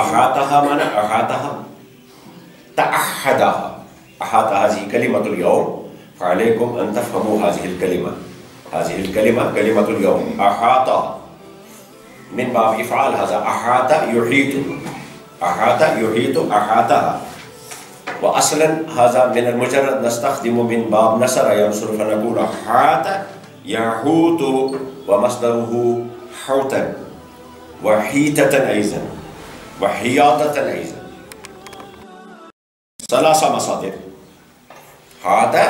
अहातहा माना अहातहा तअहदहा अहात हाज़िही कलिमतुल यौम फ़अलैकुम अन तफ़हमू हाज़िहिल कलिमा कलिमतुल यौम अहाता मिन बाब इफ़आल हाज़ा अहाता युहीतु अहातहा व असलन हाज़ा मिनल मुजर्रद नस्तख़दिमु मिन बाब नसर यंसुर फ़नक़ूलु अहाता यहूतु व मस्दरुहु हौतन व हीततन अयज़न वहियाततन अयज़न सलासा मसादिर हाता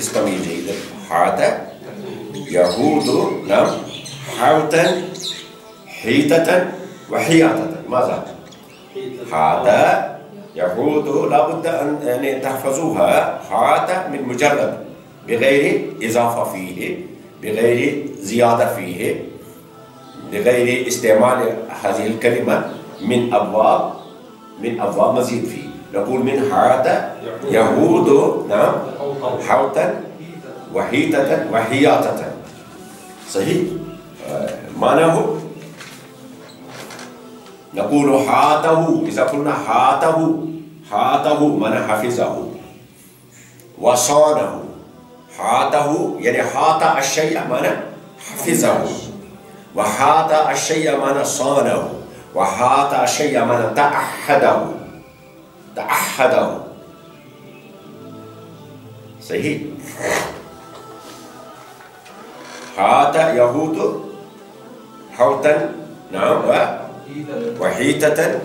इस्तमील जय्यदन हाता यहूदु नम हौतन हीततन वहियाततन माज़ा हाता यहूदु लाबुद्द अन तहफ़ज़ूहा हाता मिन मुजर्रद बिग़ैरि इज़ाफ़ा फ़ीहि बिग़ैरि ज़ियादा फ़ीहि बिग़ैर इस्तेमाल हाज़िहिल कलिमा मिन अब्वाब मज़ीद फ़ी नक़ूल मिन हाता यहूदु नाम हौतन वहीततन वहियाततन सही माना हो नक़ूलु हातहु इज़ा क़ुलना हातहु माना हफ़िज़हु वसानहु हातहु यानी हाता अश्शैअ माना हफ़िज़हु वहाता अश्शैअ माना सानहु वहाता अश्शैअ माना तअहदहु सही हाता यहूदु हौतन नाम वहीततन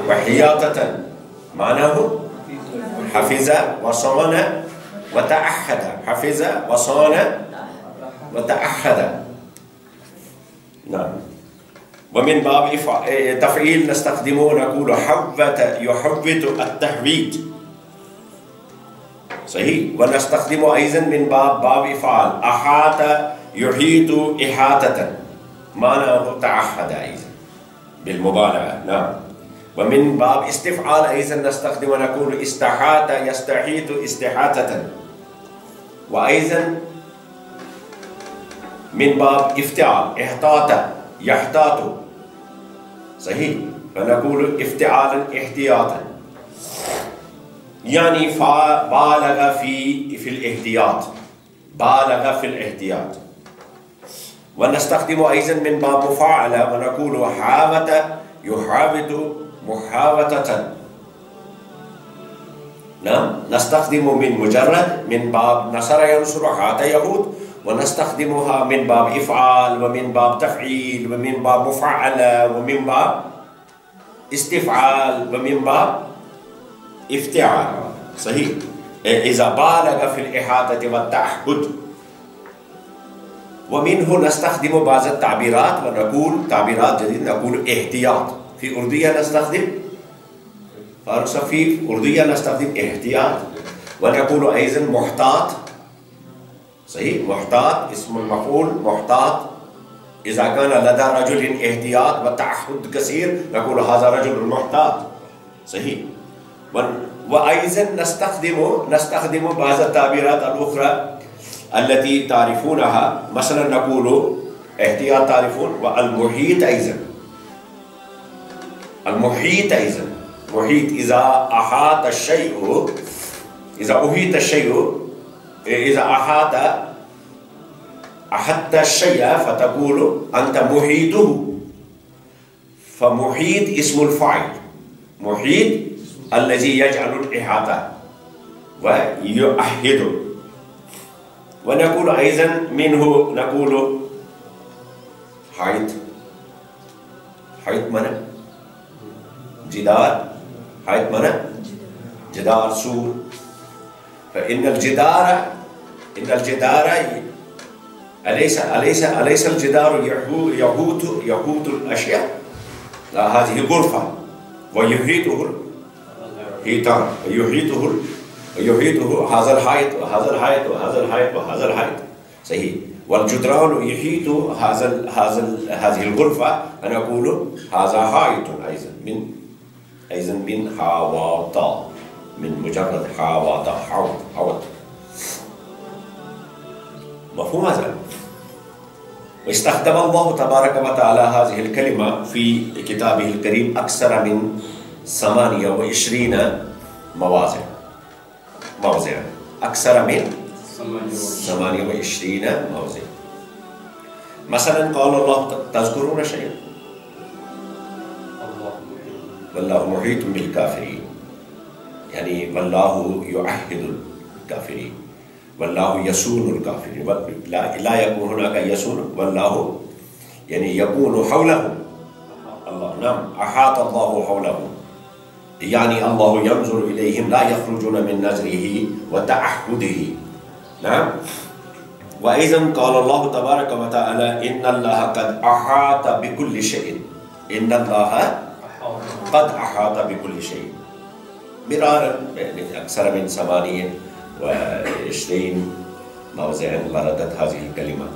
वहियाततन मानाहु हफ़िज़ वसान वतअहद हफ़िज़ वसान वतअहद नाम वमिन बाब तफ़ईल नस्तख़दिमु नक़ूलु हव्वत युहव्वितु अत्तहवीत सही व नस्तख़दिमु अयज़न मिन बाब इफ़आल अहात युहीतु इहाततन मानाहु तअहद अयज़न बिलमुबालग़ा नाम वमिन बाब इस्तिफ़आल अयज़न नस्तख़दिमु नक़ूलु इस्तहात यस्तहीतु इस्तिहाततन व अयज़न मिन बाब इफ्तिआल इहतात यहतातु सही फनक़ूलु इफ्तिआलन इहतियातन यानी बालग फिल एहतियात व नस्तख़दिमु अयज़न मिन बाब मुफ़ाअल व नक़ूलु हावत युहावितु मुहावततन नस्तख़दिमु मिन मुजर्रद मिन बाब नसर यंसुरु हाता यहूद व नस्तख़दिमुहा मिन बाब इफ़आल व मिन बाब तफ़ईल व मिन बाब मुफ़अल व मिन बाब इस्तिफ़आल व मिन बाब इफ्तिआल सही इज़ा बालग फ़िल इहातति व तअहुद व मिन्हु नस्तख़दिमु बाज़ ताबीरात व नक़ूल ताबीरात जदीद नक़ूल एहतियात फ़ी उर्दिया नस्तख़दिम फ़ारूक़ सफ़ी उर्दिया नस्तख़दिम एहतियात व नक़ूलु अयज़न मुहतात सही मुहतात इस्मुल मफ़ऊल मुहतात इज़ा काना लदा रजुलिन एहतियात व तअहुद कसीर नक़ूलु हाज़ा रजुलुन मुहतात सही व अयज़न नस्तख़दिमु बाज़ ताबीरात अल-उख़रा अल्लती तारिफ़ूनहा मसलन नक़ूलु एहतियात तारिफ़ून व अल-मुहीत अयज़न मुहीत इज़ा अहात अश-शैअ इज़ा उहीत अश-शैअ इज़ा अहत्त अश-शैअ फ़तक़ूलु अंत मुहीतुहु फ़मुहीत इस्मुल फ़ाइल मुहीत अल्लज़ी यजअलुल इहाता व युअहिदु व नक़ूलु अयज़न मिन्हु नक़ूलु हाइत माना जिदार हाइत माना जिदार सूर فإن الجدار أليس الجدار يحوط الأشياء؟ لا، هذه غرفة ويحيطه الحيطان ويحيطه هذا الحائط وهذا الحائط وهذا الحائط وهذا الحائط. صحيح. والجدران يحيط هذه الغرفة، أنا أقول هذا حائط أيضا من حواطة، من مجرد حواطة، حوط. مفهوم هذا؟ واستخدم الله تبارك وتعالى هذه الكلمة في كتابه الكريم أكثر من 28 موضع، أكثر من 28 موضع. مثلا قال الله: تذكرون شيئا؟ والله محيط بالكافرين، يعني والله يعهد الكافرين، والله يسون الكافرين. لا يكون هناك يسون، والله يعني يكون حولهم الله. نعم، أحاط الله حولهم، يعني الله ينظر إليهم لا يخرجون من نظره وتعهده. نعم. وأيضا قال الله تبارك وتعالى: إن الله قد أحاط بكل شيء. إن الله قد أحاط بكل شيء. مرارا، أكثر من 28 موضع وردت هذه الكلمة.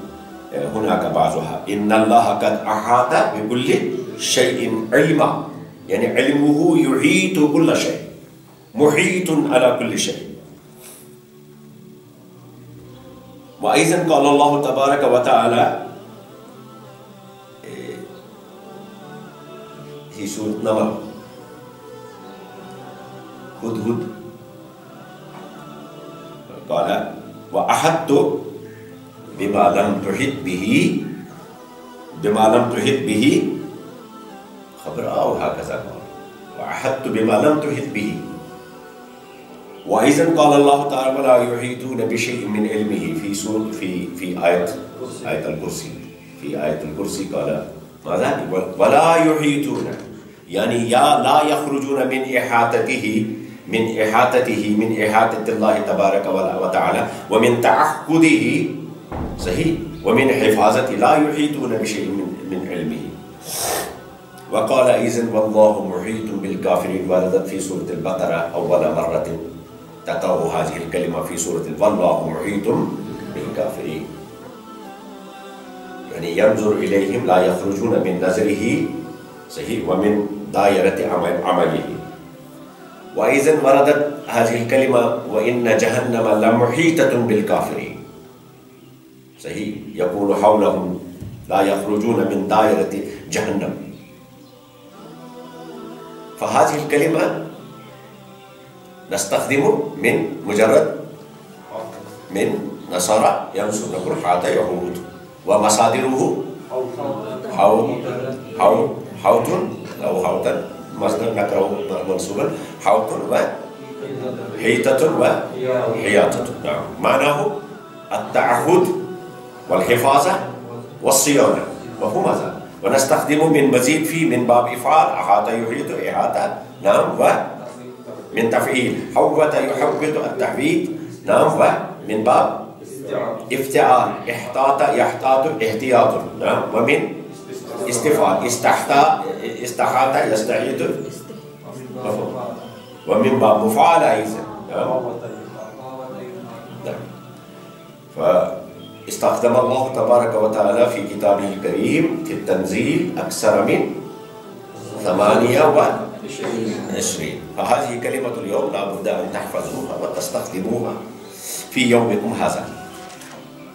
هناك بعضها: إن الله قد أحاط بكل شيء علما، يعني علمه يحيط كل شيء، محيط على كل شيء. وأيضا قال الله تبارك وتعالى في سورة نمل: هدهد، قال: وأحطت بما لم تحط به خبرا، أو هكذا قال: وأحطت بما لم تحط به. وأيضا قال الله تعالى: ولا يحيطون بشيء من علمه في آية الكرسي. في آية الكرسي قال ماذا؟ ولا يحيطون، يعني لا يخرجون من إحاطة الله تبارك وتعالى ومن تعهده. صحيح. ومن حفاظته، لا يحيطون بشيء من علمه. وقال أيضا: والله محيط بالكافرين، وردت في سورة البقرة أول مرة تقع هذه الكلمة في سورة والله محيط بالكافرين، يعني ينظر إليهم لا يخرجون من نظره. صحيح. ومن دائرة عمله. وأيضا وردت هذه الكلمة: وإن جهنم لمحيطة بالكافرين. صحيح. يكون حولهم لا يخرجون من دائرة جهنم. فهذه الكلمة نستخدم من مجرد من نصارى ينسبون حاط يهود، ومصادره حوت أو حوتا، مصدر نقرأه منصوبا، حوت وحيطة وحياطة. نعم، معناه التعهد والحفاظة والصيانة. وهو ماذا؟ ونستخدم من مزيد فيه من باب إفعال، أحاط يحيط إحاطة. نعم. ومن تفعيل حوت يحوط التحويط. نعم. ومن باب افتعال، احتاط يحتاط احتياط. نعم. ومن استفعال، استحاط يستعيد. ومن باب مفعال أيضا. نعم. فاستخدم الله تبارك وتعالى في كتابه الكريم في التنزيل أكثر من 28. فهذه كلمة اليوم لا بد أن تحفظوها وتستخدموها في يومكم هذا.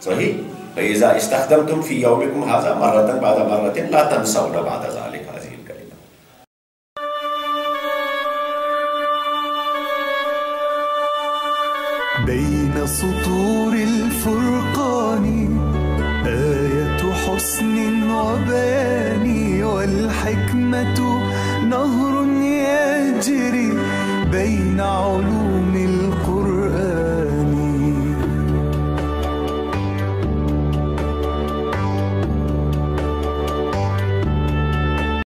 صحيح؟ فإذا استخدمتم في يومكم هذا مرة بعد مرة لا تنسون بعد ذلك هذه الكلمة. بين سطور الفرقان آية حسن وبيان، والحكمة نهر يجري بين علوم القرآن.